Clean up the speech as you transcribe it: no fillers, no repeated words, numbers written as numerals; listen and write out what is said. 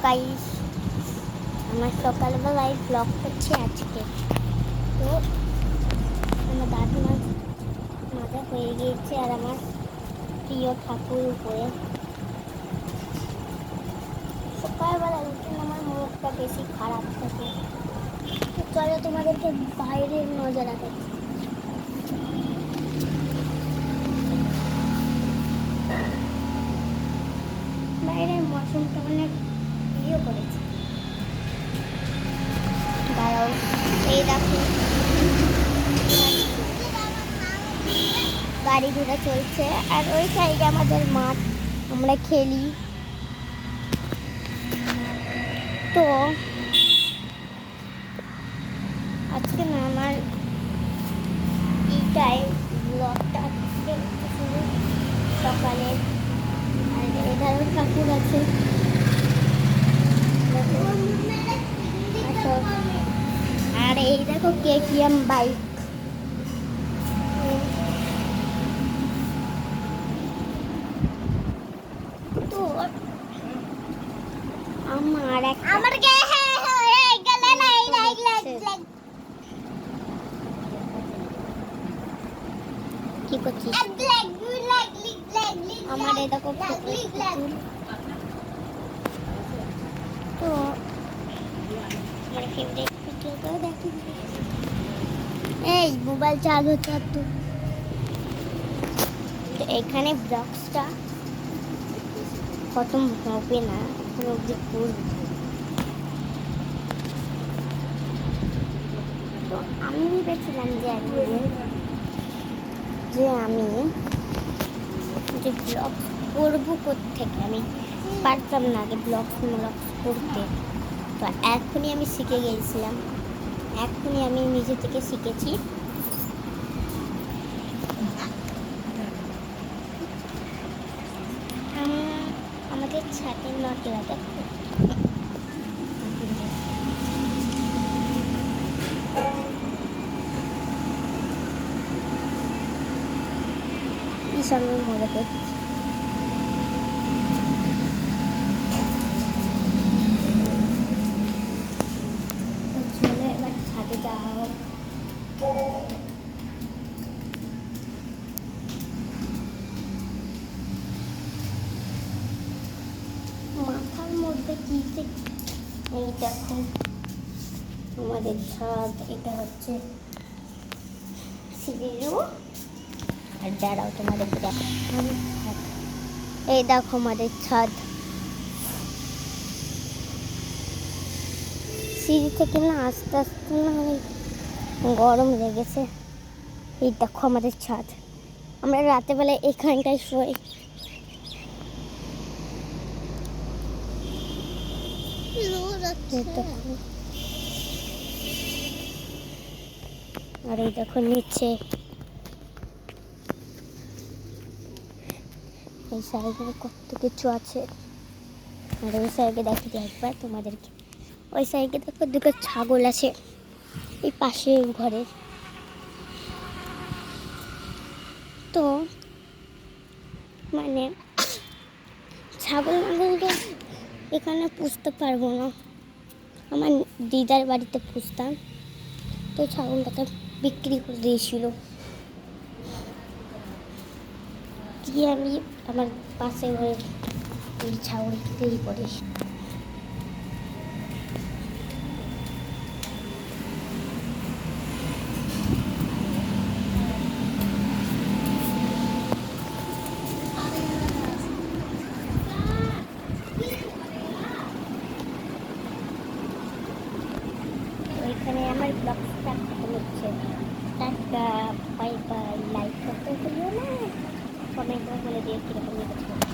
Guys, আমার সকালবেলায় blog করছি আজকে। তো আমার দাদিমা মাথা হয়ে গিয়েছে আর আমার প্রিয় ঠাকুর উপরে। সকালবেলা উঠে আমার মুখটা বেশি খারাপ থাকে। তো চলো তোমাদেরকে বাইরের নজারা দেখি। বাইরের মৌসুমটা অনেক ইয়ে করেছে। দাঁড়াও, এই দেখো গাড়ি ঘোড়া চলছে আর ওই সাইডে আমাদের মাঠ, আমরা খেলি। তো আজকে না আমার এইটাই ব্লগটা শুরু সকালে। আর এধারও ঠাকুর আছে, আর এই দেখো KTM বাইক। তো আমার কি করছিস? আমার এই দেখো তো আমার ফেভারিট ভিডিওটাও দেখি। এই মোবাইল চার্জ হচ্ছে তো এখানে ব্লগসটা খতম হবে না, এখন অব্দি করবো। তো আমি ভেবেছিলাম যে আমি যে ব্লগ করবো কোত্থেকে, আমি পারতাম না আগে ব্লগ করতে। তো এখনই আমি শিখে গিয়েছিলাম, এখনই আমি নিজে থেকে শিখেছি। আমাদের ছাদের নটলা দেখো, কি সঙ্গে মজা করছি। চলে এবার ছাদে যাও। মাথার মধ্যে কি যে, এই দেখো আমাদের ছাদ, এটা হচ্ছে সিঁড়িরও। আর দাঁড়াও তোমাদেরকে দেখো, এই দেখো আমাদের ছাদ। সিঁড়ি থেকে না আস্তে আস্তে না অনেক গরম লেগেছে। এই দেখো আমাদের ছাদ, আমরা রাতে বেলা এখানটায় শোই। আর এই দেখো নিচে, এই সাইডে কত কিছু আছে। আর ওই সাইডে দেখি একবার তোমাদেরকে, ওই সাইডে দেখো দুটো ছাগল আছে এই পাশে ঘরে। তো মানে ছাগলগুলো এখানে পুষতে পারবো না, আমার দিদার বাড়িতে পুষতাম। তো ছাগলটাকে বিক্রি করে দিয়েছিল, দিয়ে আমি আমার পাশে ঘরে ওই ছাগল তৈরি করি। ওইখানে আমার ব্লগটা খতম হচ্ছে। Tata, bye bye. লাইক করতে ভুলিও না, কমেন্ট করে বলে দিও কীরকম লেগেছে।